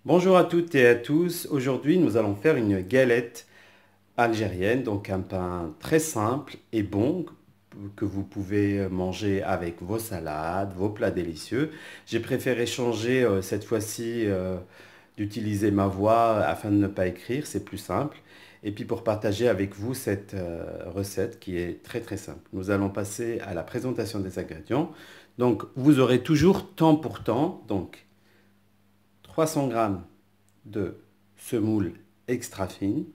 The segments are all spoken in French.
Bonjour à toutes et à tous. Aujourd'hui, nous allons faire une galette algérienne, donc un pain très simple et bon que vous pouvez manger avec vos salades, vos plats délicieux. J'ai préféré changer cette fois-ci d'utiliser ma voix afin de ne pas écrire, c'est plus simple. Et puis pour partager avec vous cette recette qui est très très simple. Nous allons passer à la présentation des ingrédients. Donc vous aurez toujours temps pour temps, donc 300 grammes de semoule extra fine,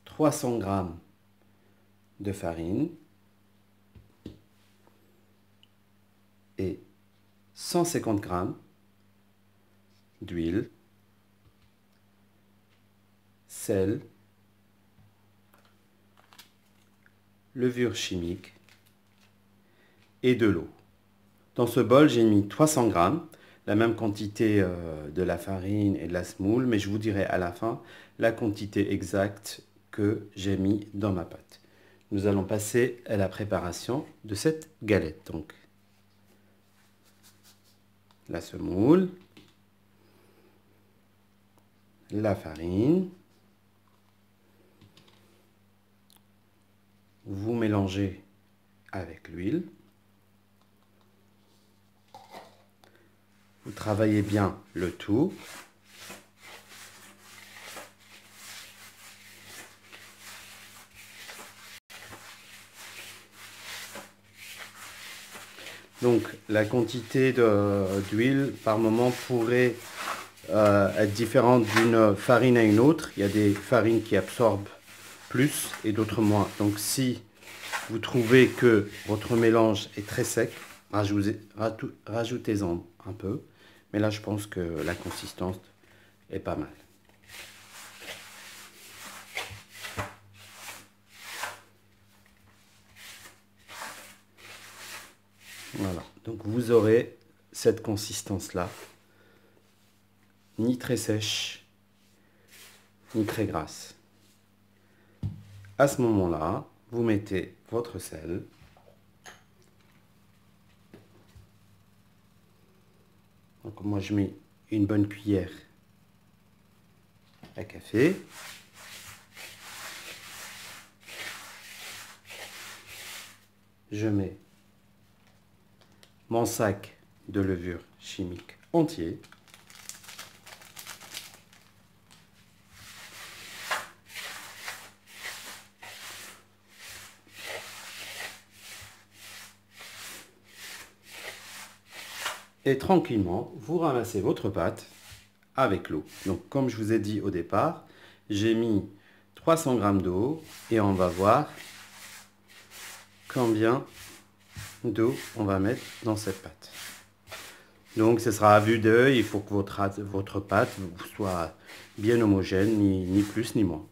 300 grammes de farine et 150 grammes d'huile, sel, levure chimique et de l'eau. Dans ce bol, j'ai mis 300 grammes, la même quantité de la farine et de la semoule, mais je vous dirai à la fin la quantité exacte que j'ai mis dans ma pâte. Nous allons passer à la préparation de cette galette. Donc, la semoule, la farine, vous mélangez avec l'huile, vous travaillez bien le tout. Donc la quantité d'huile par moment pourrait être différente d'une farine à une autre. Il y a des farines qui absorbent plus et d'autres moins. Donc si vous trouvez que votre mélange est très sec, rajoutez-en un peu. Mais là, je pense que la consistance est pas mal. Voilà. Donc vous aurez cette consistance-là, ni très sèche, ni très grasse. À ce moment-là, vous mettez votre sel. Donc moi, je mets une bonne cuillère à café. Je mets mon sac de levure chimique entier. Et tranquillement, vous ramassez votre pâte avec l'eau. Donc comme je vous ai dit au départ, j'ai mis 300 g d'eau et on va voir combien d'eau on va mettre dans cette pâte. Donc ce sera à vue d'œil, il faut que votre pâte soit bien homogène, ni plus ni moins.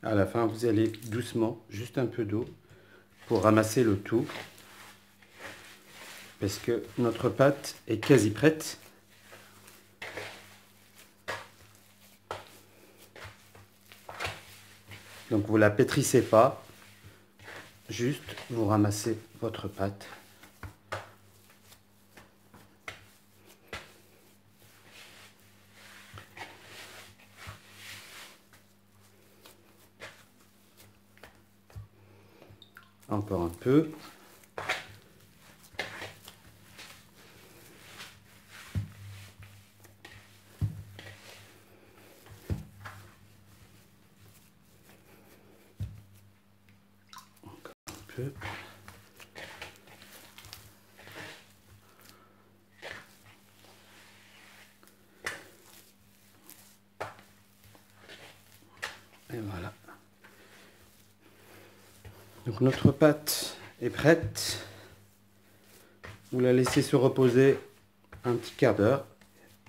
À la fin, vous allez doucement, juste un peu d'eau, pour ramasser le tout. Parce que notre pâte est quasi prête. Donc vous ne la pétrissez pas, juste vous ramassez votre pâte. Encore un peu. peu. Et voilà. Donc notre pâte est prête. Vous la laissez se reposer un petit quart d'heure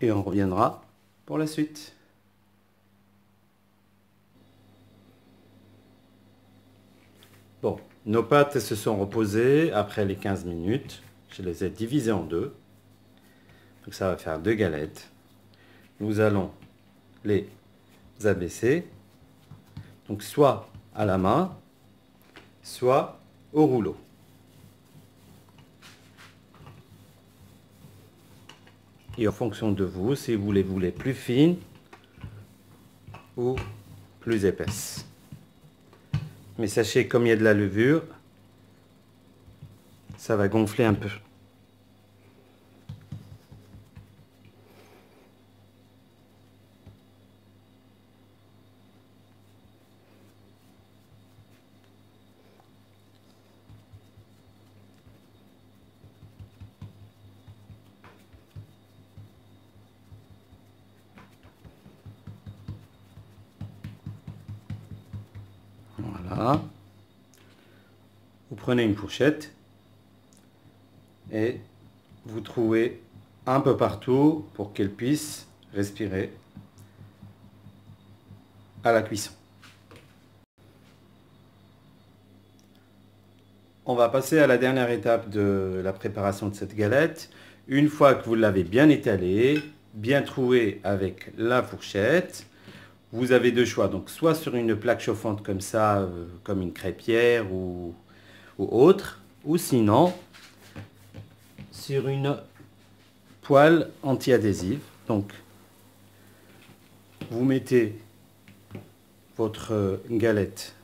et on reviendra pour la suite. Bon, nos pâtes se sont reposées après les 15 minutes. Je les ai divisées en deux. Donc ça va faire 2 galettes. Nous allons les abaisser. Donc soit à la main, soit au rouleau. Et en fonction de vous, si vous les voulez plus fines ou plus épaisses. Mais sachez, comme il y a de la levure, ça va gonfler un peu. Voilà. Vous prenez une fourchette et vous trouez un peu partout pour qu'elle puisse respirer à la cuisson. On va passer à la dernière étape de la préparation de cette galette. Une fois que vous l'avez bien étalée, bien trouée avec la fourchette, vous avez deux choix. Donc soit sur une plaque chauffante comme ça, comme une crêpière ou autre, ou sinon sur une poêle anti-adhésive. Donc vous mettez votre galette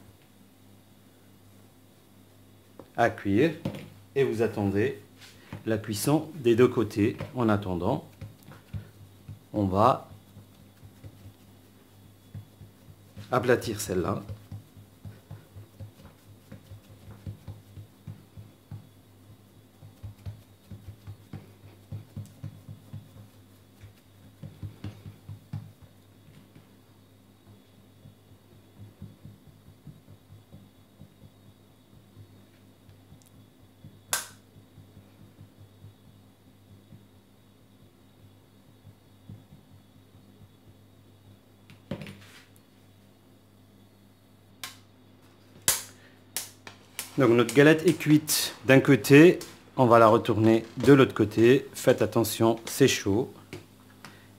à cuire et vous attendez la cuisson des deux côtés. En attendant, on va aplatir celle-là. Donc notre galette est cuite d'un côté, on va la retourner de l'autre côté. Faites attention, c'est chaud.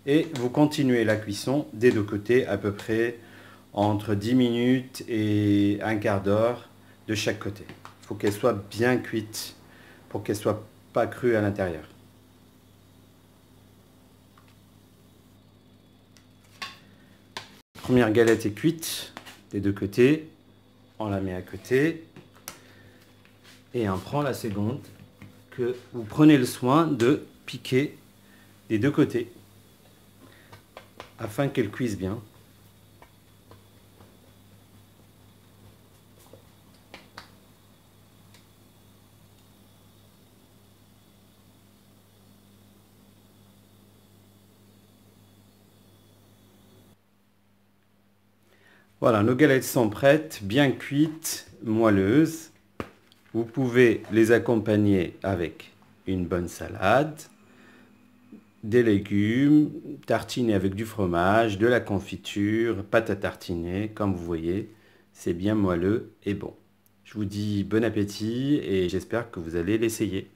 Et vous continuez la cuisson des deux côtés à peu près entre 10 minutes et un quart d'heure de chaque côté. Il faut qu'elle soit bien cuite pour qu'elle ne soit pas crue à l'intérieur. Première galette est cuite des deux côtés. On la met à côté. Et on prend la seconde que vous prenez le soin de piquer des deux côtés afin qu'elle cuise bien. Voilà, nos galettes sont prêtes, bien cuites, moelleuses. Vous pouvez les accompagner avec une bonne salade, des légumes, tartiner avec du fromage, de la confiture, pâte à tartiner, comme vous voyez, c'est bien moelleux et bon. Je vous dis bon appétit et j'espère que vous allez l'essayer.